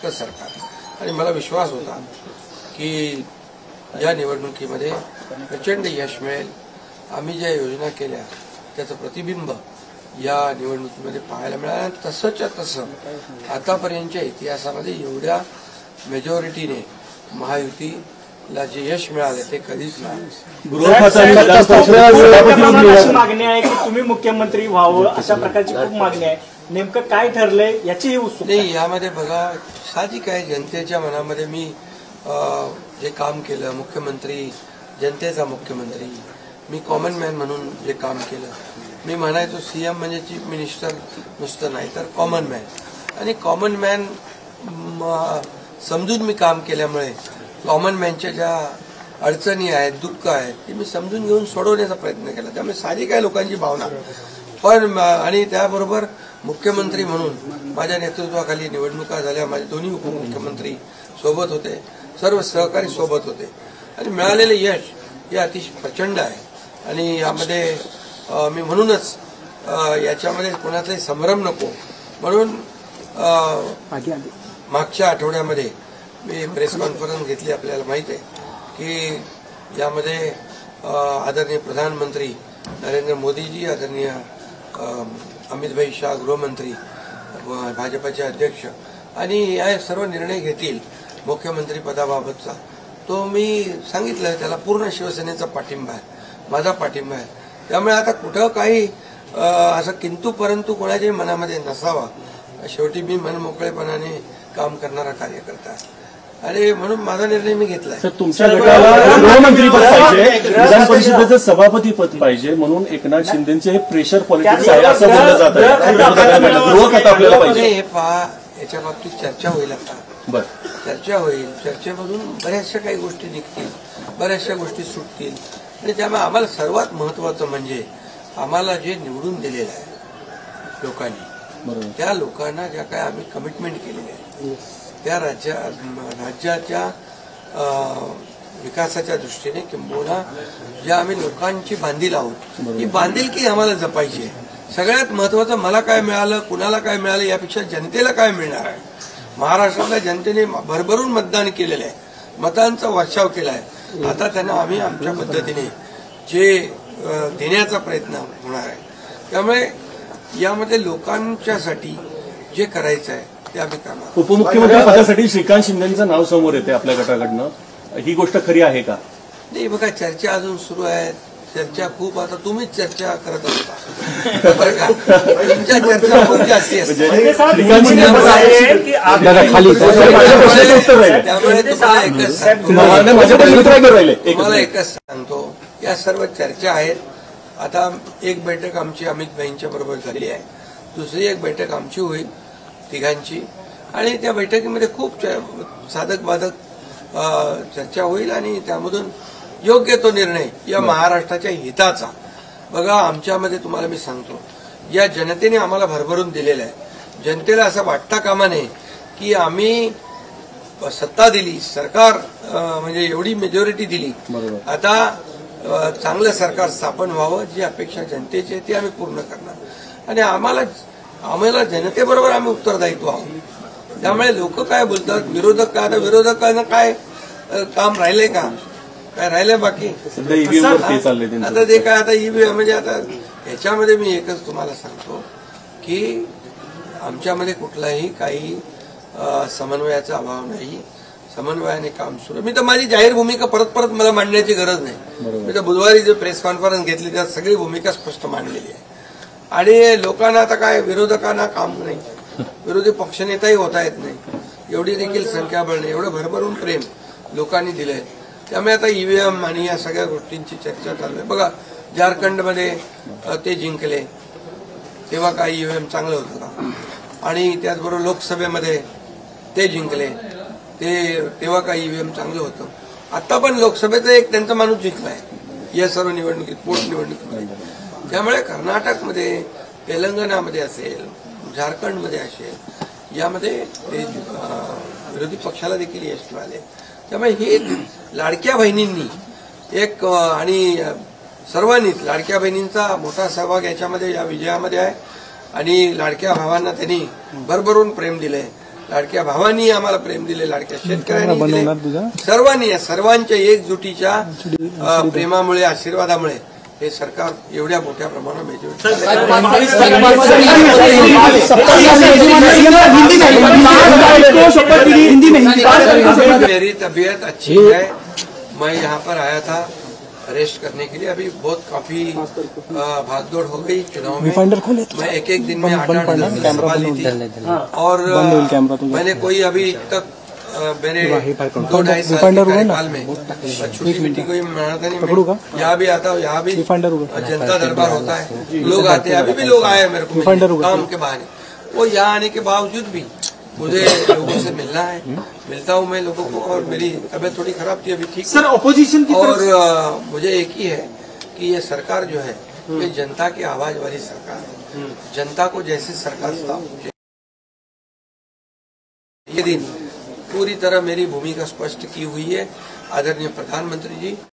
फक्त सरकार। आणि मला विश्वास होता की या निवडणुकीमध्ये प्रचंड यश मिळेल। आम्ही ज्या योजना केल्या त्याचं प्रतिबिंब या निवडणुकीमध्ये पाहायला मिळालं। तसंच्या तसं आतापर्यंतच्या इतिहासामध्ये एवढ्या मेजॉरिटीने महायुतीला जे यश मिळाले ते कधीच नाही। मागणी आहे की तुम्ही मुख्यमंत्री व्हावं अशा प्रकारची खूप मागणी आहे, नेमकं काय ठरलंय याचीही उत्सुकता नाही। यामध्ये बघा साहजिक आहे, जनतेच्या मनामध्ये मी जे काम केलं, मुख्यमंत्री जनतेचा मुख्यमंत्री, मी कॉमन मॅन म्हणून जे काम केलं, मी म्हणायचो सीएम म्हणजे चीफ मिनिस्टर नुसतं नाही तर कॉमन मॅन। आणि कॉमन मॅन समजून मी काम केल्यामुळे कॉमन मॅनच्या ज्या अडचणी आहेत, दुःख आहेत ते मी समजून घेऊन सोडवण्याचा प्रयत्न केला। त्यामुळे सारी काय लोकांची भावना पण आणि त्याबरोबर मुख्यमंत्री म्हणून माझ्या नेतृत्वाखाली निवडणुका झाल्या। माझे दोन्ही उपमुख्यमंत्री सोबत होते, सर्व सहकारी सोबत होते आणि मिळालेले यश हे अतिशय प्रचंड आहे। आणि यामध्ये मी म्हणूनच याच्यामध्ये कोणाचाही संभ्रम नको म्हणून मागच्या आठवड्यामध्ये मी प्रेस कॉन्फरन्स घेतली। आपल्याला माहित आहे की यामध्ये आदरणीय प्रधानमंत्री नरेंद्र मोदीजी, आदरणीय अमित शाह गृहमंत्री, भाजपचे अध्यक्ष आणि या सर्व निर्णय घेतील मुख्यमंत्री पदाबाबतचा। तो मी सांगितलं त्याला पूर्ण शिवसेनेचा पाठिंबा आहे, माझा पाठिंबा आहे। त्यामुळे आता कुठं काही असं किंतु परंतु कोणाच्याही मनामध्ये नसावा। शेवटी मी मनमोकळेपणाने काम करणारा कार्यकर्ता आहे आणि म्हणून माझा निर्णय मी घेतलाय। सर, तुमच्या गटाला गृहमंत्रीपद पाहिजे, विधान परिषदेचं सभापतीपद पाहिजे म्हणून एकनाथ शिंदेचे हे प्रेशर पॉलिटिक्स आहे असं बोललं जात आहे। गृहखातं आपल्याला पाहिजे। हे पहा, याच्या बाबतीत चर्चा होईल आता। बरं, चर्चा होईल, चर्चेमधून बऱ्याचशा काही गोष्टी निघतील, बऱ्याचशा गोष्टी सुटतील आणि त्यामुळे आम्हाला सर्वात महत्वाचं म्हणजे आम्हाला जे निवडून दिलेलं आहे लोकांनी, त्या लोकांना ज्या काय आम्ही कमिटमेंट केलेली आहे त्या राज्याच्या विकासाच्या दृष्टीने किंबहुना ज्या आम्ही लोकांची बांधील आहोत ही बांधिलकी आम्हाला जपायची आहे। सगळ्यात महत्वाचं मला काय मिळालं, कुणाला काय मिळालं यापेक्षा जनतेला काय मिळणार आहे। महाराष्ट्रातल्या जनतेने भरभरून मतदान केलेलं आहे, मतांचा वर्षाव केला आहे। आता त्यांना आम्ही आमच्या पद्धतीने जे देण्याचा प्रयत्न होणार आहे। त्यामुळे यामध्ये लोकांच्यासाठी जे करायचं आहे ते आम्ही करणार। उपमुख्यमंत्री पदासाठी श्रीकांत शिंदेचं नाव समोर येते आपल्या गटाकडनं, ही गोष्ट खरी आहे का? नाही बघा, चर्चा अजून सुरू आहे, चर्चा खूप। आता तुम्हीच चर्चा करत असता बरं का, तुमच्या चर्चा खूप जास्ती असते त्यामुळे तुम्हाला एकच सांगतो, या सर्व चर्चा आहेत। आता एक बैठक आमची अमित भाईंच्या बरोबर झाली आहे, दुसरी एक बैठक आमची होईल तिघांची आणि त्या बैठकीमध्ये खूप साधक बाधक चर्चा होईल आणि त्यामधून योग्य तो निर्णय या महाराष्ट्राच्या हिताचा। बघा, आमच्यामध्ये तुम्हाला मी सांगतो, या जनतेने आम्हाला भरभरून दिलेलं आहे। जनतेला असं वाटता कामा नये की आम्ही सत्ता दिली, सरकार म्हणजे एवढी मेजॉरिटी दिली, आता चांगलं सरकार स्थापन व्हावं, जी अपेक्षा जनतेची आहे ती आम्ही पूर्ण करणार आणि आम्हाला जनतेबरोबर आम्ही उत्तरदायित्व आहोत। त्यामुळे लोक काय बोलतात, विरोधक काय, आता विरोधकांना काय काम राहिलंय का, काय राहिलंय बाकी? आता ते काय, आता ईव्हीएम म्हणजे आता याच्यामध्ये मी एकच तुम्हाला सांगतो की आमच्यामध्ये कुठलाही काही समन्वयाचा अभाव नाही, समन्वयाने काम सुरू। मी तर माझी जाहीर भूमिका परत परत मला मांडण्याची गरज नाही। मी तर बुधवारी जे प्रेस कॉन्फरन्स घेतली त्यात सगळी भूमिका स्पष्ट मांडलेली आहे आणि लोकांना आता काय विरोधकांना काम नाही, विरोधी पक्षनेताही होता येत नाही, एवढी देखील संख्याबळ नाही, एवढं भरभरून प्रेम लोकांनी दिलंय। त्यामुळे आता ईव्हीएम आणि या सगळ्या गोष्टींची चर्चा चालू आहे। बघा, झारखंडमध्ये ते जिंकले तेव्हा काय ईव्हीएम चांगलं होतं का? आणि त्याचबरोबर लोकसभेमध्ये ते जिंकले तेव्हा काय ईव्हीएम चांगलं होतं? आता पण लोकसभेचा एक त्यांचा माणूस जिंकलाय या सर्व निवडणुकीत, पोटनिवडणुकीमध्ये। त्यामुळे कर्नाटकमध्ये, तेलंगणामध्ये असेल, झारखंडमध्ये असेल, यामध्ये विरोधी पक्षाला देखील यश मिळाले। त्यामुळे हे लाडक्या बहिणींनी एक आणि सर्वांनीच लाडक्या बहिणींचा मोठा सहभाग याच्यामध्ये या विजयामध्ये आहे आणि लाडक्या भावांना त्यांनी भरभरून प्रेम दिलंय लाडक्या भावांनी आम्हाला प्रेम दिले, लाडक्या शेतकऱ्यांनी दिले, सर्वांच्या एकजुटीच्या प्रेमामुळे, आशीर्वादामुळे हे सरकार एवढ्या मोठ्या प्रमाणात मेरी तबीयत अच्छी है। मैं यहाँ पर आया था रेस्ट करने के लिए। अभी काफी भागदौड़ हो गई चुनाव में। मैं एक दिन में 8-8 सभा ली थी और मैंने कोई अभी तक मेरे 2-2.5 साल के कार्यकाल में छोटी मीटी कोई मनाता नहीं। मैं यहाँ भी आता हूँ, यहाँ भी जनता दरबार होता है, लोग आते हैं। अभी भी लोग आए मेरे को काम के बहाने। वो यहाँ आने के बावजूद भी मुझे लोगों से मिलना है, मिलता हूँ मैं लोगों को। और मेरी तबीयत थोड़ी खराब थी, अभी ठीक सर ऑपोजिशन की और मुझे एक ही है कि ये सरकार जो है ये जनता की आवाज वाली सरकार है। जनता को जैसे सरकार ये दिन पूरी तरह मेरी भूमिका स्पष्ट की हुई है आदरणीय प्रधानमंत्री जी।